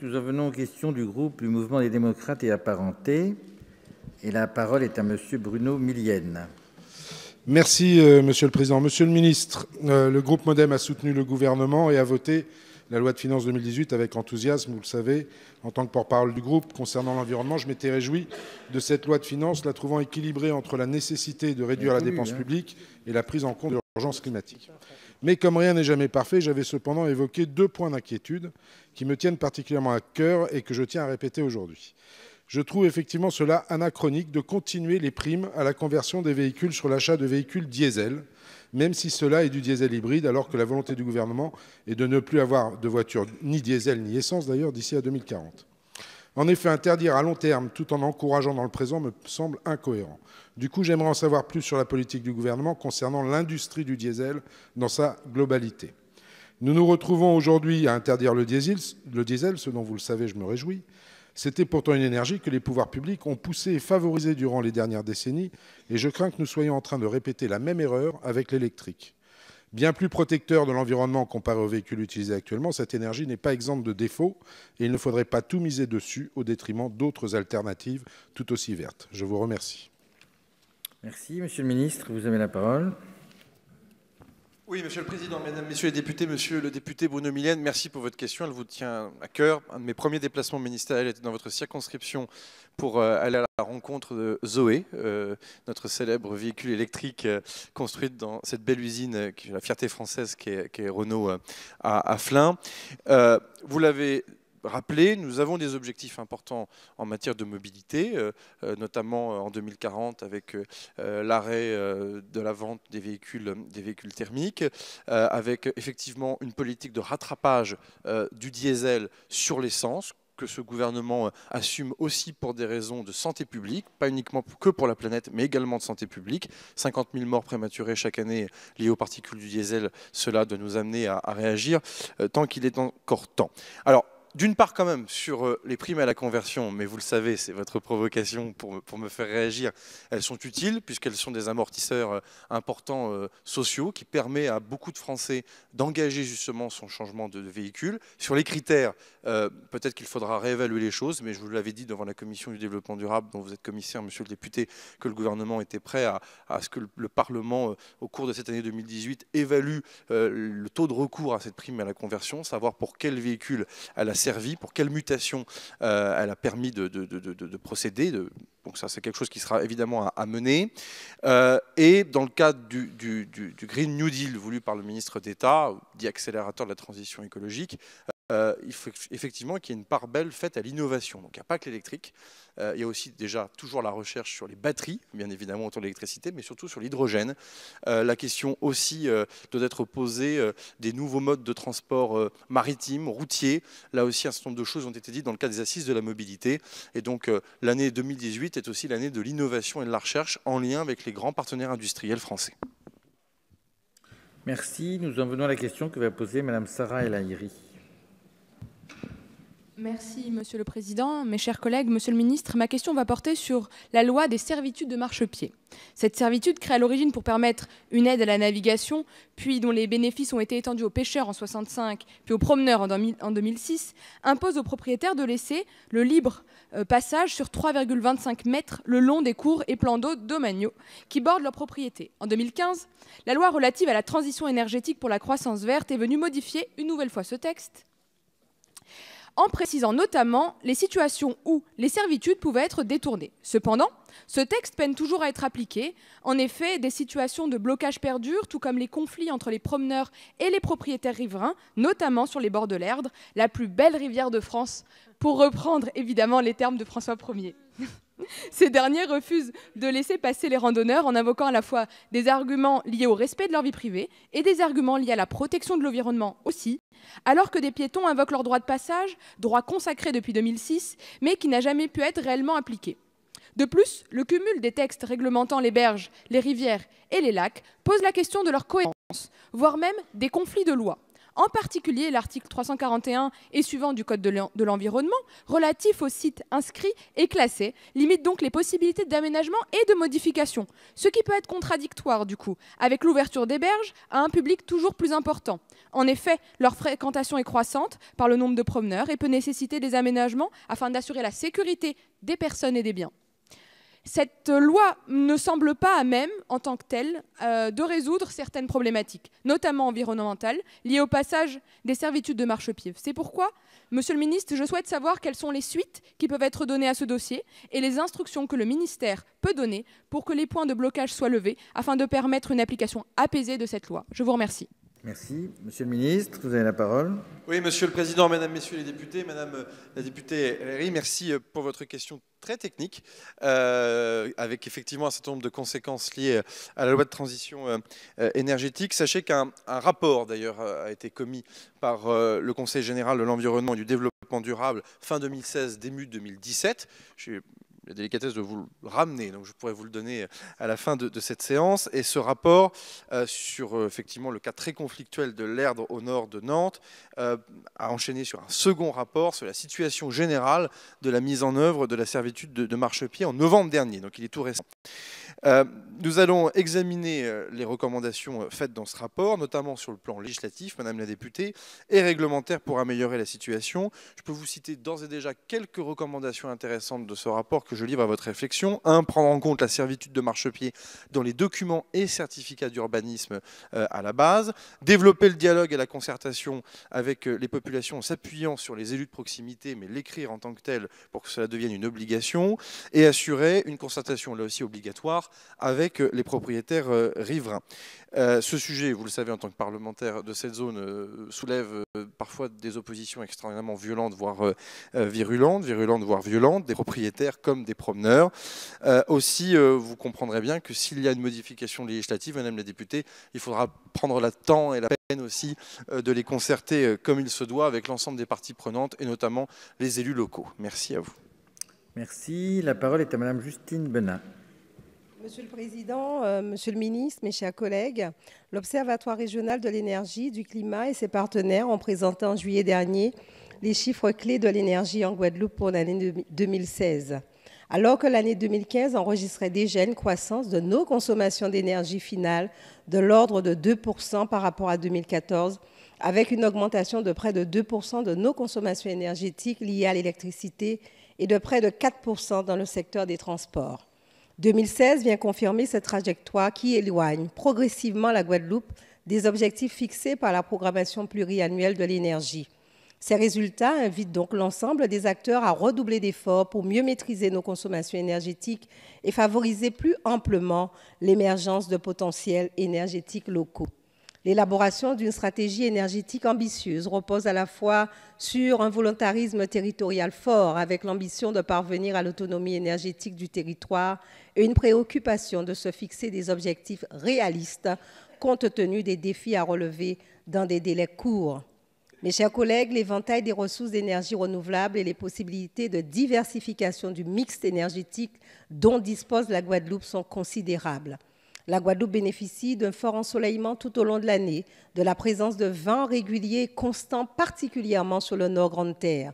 Nous en venons aux questions du groupe du Mouvement des démocrates et apparentés. Et la parole est à monsieur Bruno Millienne. Merci, Monsieur le Président. Monsieur le Ministre, le groupe MoDem a soutenu le gouvernement et a voté la loi de finances 2018 avec enthousiasme, vous le savez. En tant que porte-parole du groupe concernant l'environnement, je m'étais réjoui de cette loi de finances, la trouvant équilibrée entre la nécessité de réduire la dépense publique et la prise en compte de l'urgence climatique. Mais comme rien n'est jamais parfait, j'avais cependant évoqué 2 points d'inquiétude qui me tiennent particulièrement à cœur et que je tiens à répéter aujourd'hui. Je trouve effectivement cela anachronique de continuer les primes à la conversion des véhicules sur l'achat de véhicules diesel, même si cela est du diesel hybride, alors que la volonté du gouvernement est de ne plus avoir de voitures ni diesel ni essence d'ailleurs d'ici à 2040. En effet, interdire à long terme tout en encourageant dans le présent me semble incohérent. Du coup, j'aimerais en savoir plus sur la politique du gouvernement concernant l'industrie du diesel dans sa globalité. Nous nous retrouvons aujourd'hui à interdire le diesel, ce dont vous le savez, je me réjouis. C'était pourtant une énergie que les pouvoirs publics ont poussée et favorisée durant les dernières décennies, et je crains que nous soyons en train de répéter la même erreur avec l'électrique. Bien plus protecteur de l'environnement comparé aux véhicules utilisés actuellement, cette énergie n'est pas exempte de défauts et il ne faudrait pas tout miser dessus au détriment d'autres alternatives tout aussi vertes. Je vous remercie. Merci. Monsieur le ministre, vous avez la parole. Oui, Monsieur le Président, Mesdames, Messieurs les députés, Monsieur le député Bruno Millienne, merci pour votre question, elle vous tient à cœur. Un de mes premiers déplacements ministériels était dans votre circonscription pour aller à la rencontre de Zoé, notre célèbre véhicule électrique construite dans cette belle usine, qui est la fierté française, qui est Renault à Flins. Vous l'avez rappelé, nous avons des objectifs importants en matière de mobilité, notamment en 2040 avec l'arrêt de la vente des véhicules thermiques, avec effectivement une politique de rattrapage du diesel sur l'essence, que ce gouvernement assume aussi pour des raisons de santé publique, pas uniquement que pour la planète, mais également de santé publique. 50 000 morts prématurées chaque année liées aux particules du diesel, cela doit nous amener à réagir tant qu'il est encore temps. Alors, d'une part quand même sur les primes à la conversion, mais vous le savez, c'est votre provocation pour me faire réagir, elles sont utiles puisqu'elles sont des amortisseurs importants sociaux qui permettent à beaucoup de Français d'engager justement son changement de véhicule. Sur les critères, peut-être qu'il faudra réévaluer les choses, mais je vous l'avais dit devant la commission du développement durable dont vous êtes commissaire, monsieur le député, que le gouvernement était prêt à ce que le Parlement, au cours de cette année 2018, évalue le taux de recours à cette prime à la conversion, savoir pour quel véhicule elle a servi, pour quelle mutation elle a permis de procéder. Donc ça, c'est quelque chose qui sera évidemment à mener. Et dans le cadre du Green New Deal voulu par le ministre d'État, dit accélérateur de la transition écologique, il faut effectivement qu'il y ait une part belle faite à l'innovation. Donc il n'y a pas que l'électrique, il y a aussi déjà toujours la recherche sur les batteries, bien évidemment autour de l'électricité, mais surtout sur l'hydrogène. La question aussi doit être posée des nouveaux modes de transport maritime, routier. Là aussi, un certain nombre de choses ont été dites dans le cadre des assises de la mobilité. Et donc l'année 2018 est aussi l'année de l'innovation et de la recherche en lien avec les grands partenaires industriels français. Merci. Nous en venons à la question que va poser Madame Sarah El Haïry. Merci, Monsieur le Président. Mes chers collègues, Monsieur le Ministre, ma question va porter sur la loi des servitudes de marchepied. Cette servitude, créée à l'origine pour permettre une aide à la navigation, puis dont les bénéfices ont été étendus aux pêcheurs en 1965, puis aux promeneurs en 2006, impose aux propriétaires de laisser le libre passage sur 3,25 mètres le long des cours et plans d'eau domaniaux qui bordent leur propriété. En 2015, la loi relative à la transition énergétique pour la croissance verte est venue modifier une nouvelle fois ce texte, en précisant notamment les situations où les servitudes pouvaient être détournées. Cependant, ce texte peine toujours à être appliqué. En effet, des situations de blocage perdurent, tout comme les conflits entre les promeneurs et les propriétaires riverains, notamment sur les bords de l'Erdre, la plus belle rivière de France, pour reprendre évidemment les termes de François Ier. Ces derniers refusent de laisser passer les randonneurs en invoquant à la fois des arguments liés au respect de leur vie privée et des arguments liés à la protection de l'environnement aussi, alors que des piétons invoquent leur droit de passage, droit consacré depuis 2006, mais qui n'a jamais pu être réellement appliqué. De plus, le cumul des textes réglementant les berges, les rivières et les lacs pose la question de leur cohérence, voire même des conflits de loi. en particulier l'article 341 et suivant du Code de l'environnement, relatif aux sites inscrits et classés, limite donc les possibilités d'aménagement et de modification, ce qui peut être contradictoire du coup, avec l'ouverture des berges à un public toujours plus important. En effet, leur fréquentation est croissante par le nombre de promeneurs et peut nécessiter des aménagements afin d'assurer la sécurité des personnes et des biens. Cette loi ne semble pas à même, en tant que telle, de résoudre certaines problématiques, notamment environnementales, liées au passage des servitudes de marchepied. C'est pourquoi, Monsieur le ministre, je souhaite savoir quelles sont les suites qui peuvent être données à ce dossier et les instructions que le ministère peut donner pour que les points de blocage soient levés afin de permettre une application apaisée de cette loi. Je vous remercie. Merci. Monsieur le ministre, vous avez la parole. Oui, Monsieur le Président, Mesdames, Messieurs les députés, Madame la députée LRI, merci pour votre question très technique, avec effectivement un certain nombre de conséquences liées à la loi de transition énergétique. Sachez qu'un rapport, d'ailleurs, a été commis par le Conseil général de l'environnement et du développement durable fin 2016, début 2017. J'ai la délicatesse de vous le ramener, donc je pourrais vous le donner à la fin de cette séance. Et ce rapport sur effectivement le cas très conflictuel de l'Erdre au nord de Nantes a enchaîné sur un second rapport sur la situation générale de la mise en œuvre de la servitude de marchepied en novembre dernier, donc il est tout récent. Nous allons examiner les recommandations faites dans ce rapport, notamment sur le plan législatif, Madame la députée, et réglementaire pour améliorer la situation. Je peux vous citer d'ores et déjà quelques recommandations intéressantes de ce rapport que je livre à votre réflexion. 1. Prendre en compte la servitude de marchepied dans les documents et certificats d'urbanisme à la base. Développer le dialogue et la concertation avec les populations en s'appuyant sur les élus de proximité, mais l'écrire en tant que tel pour que cela devienne une obligation. Et assurer une concertation là aussi obligatoire avec les propriétaires riverains. Ce sujet, vous le savez en tant que parlementaire de cette zone, soulève parfois des oppositions extrêmement violentes, voire virulentes, voire violentes, des propriétaires comme des promeneurs. Aussi, vous comprendrez bien que s'il y a une modification législative, Madame la députée, il faudra prendre le temps et la peine aussi de les concerter comme il se doit avec l'ensemble des parties prenantes et notamment les élus locaux. Merci à vous. Merci. La parole est à Madame Justine Benin. Monsieur le Président, Monsieur le Ministre, mes chers collègues, l'Observatoire régional de l'énergie, du climat et ses partenaires ont présenté en juillet dernier les chiffres clés de l'énergie en Guadeloupe pour l'année 2016. Alors que l'année 2015 enregistrait déjà une croissance de nos consommations d'énergie finale de l'ordre de 2% par rapport à 2014, avec une augmentation de près de 2% de nos consommations énergétiques liées à l'électricité et de près de 4% dans le secteur des transports. 2016 vient confirmer cette trajectoire qui éloigne progressivement la Guadeloupe des objectifs fixés par la programmation pluriannuelle de l'énergie. Ces résultats invitent donc l'ensemble des acteurs à redoubler d'efforts pour mieux maîtriser nos consommations énergétiques et favoriser plus amplement l'émergence de potentiels énergétiques locaux. L'élaboration d'une stratégie énergétique ambitieuse repose à la fois sur un volontarisme territorial fort avec l'ambition de parvenir à l'autonomie énergétique du territoire et une préoccupation de se fixer des objectifs réalistes compte tenu des défis à relever dans des délais courts. Mes chers collègues, l'éventail des ressources d'énergie renouvelable et les possibilités de diversification du mix énergétique dont dispose la Guadeloupe sont considérables. La Guadeloupe bénéficie d'un fort ensoleillement tout au long de l'année, de la présence de vents réguliers et constants, particulièrement sur le Nord Grande-Terre.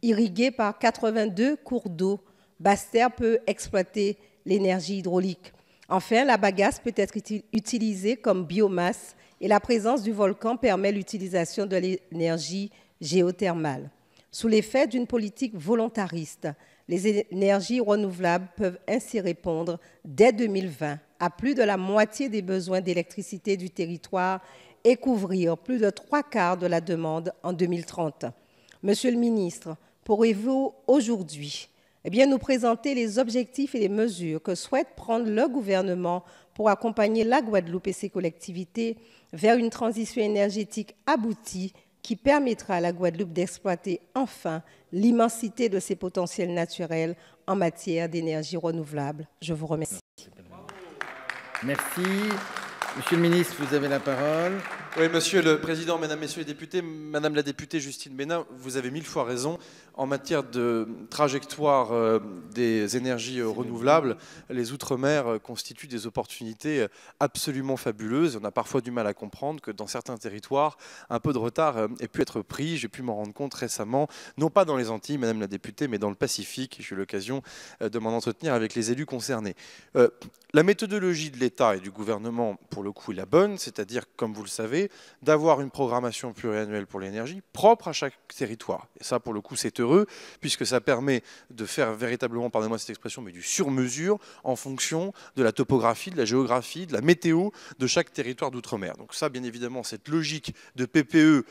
Irriguée par 82 cours d'eau, Basse-Terre peut exploiter l'énergie hydraulique. Enfin, la bagasse peut être utilisée comme biomasse et la présence du volcan permet l'utilisation de l'énergie géothermale. Sous l'effet d'une politique volontariste, les énergies renouvelables peuvent ainsi répondre dès 2020 à plus de la moitié des besoins d'électricité du territoire et couvrir plus de 3/4 de la demande en 2030. Monsieur le ministre, pourriez-vous aujourd'hui nous présenter les objectifs et les mesures que souhaite prendre le gouvernement pour accompagner la Guadeloupe et ses collectivités vers une transition énergétique aboutie qui permettra à la Guadeloupe d'exploiter enfin l'immensité de ses potentiels naturels en matière d'énergie renouvelable. Je vous remercie. Merci. Monsieur le ministre, vous avez la parole. Oui, Monsieur le Président, Mesdames, Messieurs les députés, Madame la députée Justine Bénin, vous avez 1000 fois raison. En matière de trajectoire des énergies renouvelables, les Outre-mer constituent des opportunités absolument fabuleuses. On a parfois du mal à comprendre que dans certains territoires, un peu de retard ait pu être pris. J'ai pu m'en rendre compte récemment, non pas dans les Antilles, Madame la députée, mais dans le Pacifique. J'ai eu l'occasion de m'en entretenir avec les élus concernés. La méthodologie de l'État et du gouvernement, pour le coup, est la bonne, c'est-à-dire, comme vous le savez, d'avoir une programmation pluriannuelle pour l'énergie propre à chaque territoire. Et ça, pour le coup, c'est heureux, puisque ça permet de faire véritablement, pardonnez-moi cette expression, mais du sur-mesure en fonction de la topographie, de la géographie, de la météo de chaque territoire d'outre-mer. Donc ça, bien évidemment, cette logique de PPE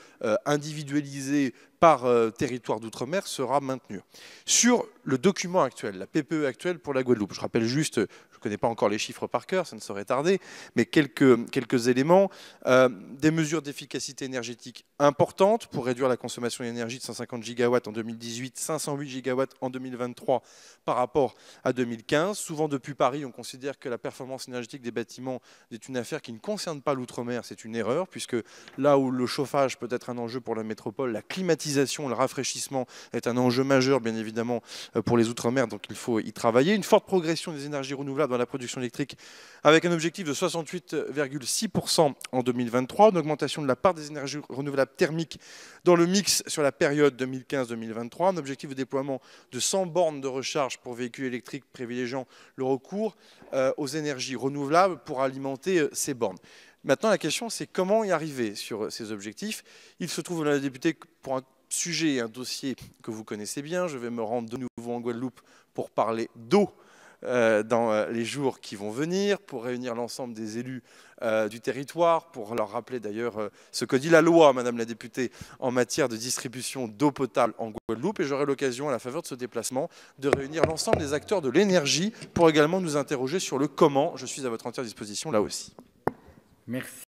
individualisée par territoire d'outre-mer sera maintenue. Sur le document actuel, la PPE actuelle pour la Guadeloupe, je rappelle juste, je ne connais pas encore les chiffres par cœur, ça ne saurait tarder, mais quelques éléments. Des mesures d'efficacité énergétique importantes pour réduire la consommation d'énergie de 150 gigawatts en 2018, 508 gigawatts en 2023 par rapport à 2015. Souvent depuis Paris, on considère que la performance énergétique des bâtiments est une affaire qui ne concerne pas l'outre-mer, c'est une erreur, puisque là où le chauffage peut être un enjeu pour la métropole, la climatisation, le rafraîchissement est un enjeu majeur, bien évidemment, pour les Outre-mer, donc il faut y travailler. Une forte progression des énergies renouvelables dans la production électrique, avec un objectif de 68,6% en 2023, une augmentation de la part des énergies renouvelables thermiques dans le mix sur la période 2015-2023, un objectif de déploiement de 100 bornes de recharge pour véhicules électriques privilégiant le recours aux énergies renouvelables pour alimenter ces bornes. Maintenant, la question, c'est comment y arriver sur ces objectifs. Il se trouve, Madame la députée, pour un sujet, un dossier que vous connaissez bien, je vais me rendre de nouveau en Guadeloupe pour parler d'eau dans les jours qui vont venir, pour réunir l'ensemble des élus du territoire, pour leur rappeler d'ailleurs ce que dit la loi, Madame la députée, en matière de distribution d'eau potable en Guadeloupe. Et j'aurai l'occasion, à la faveur de ce déplacement, de réunir l'ensemble des acteurs de l'énergie pour également nous interroger sur le comment. Je suis à votre entière disposition là aussi. Merci.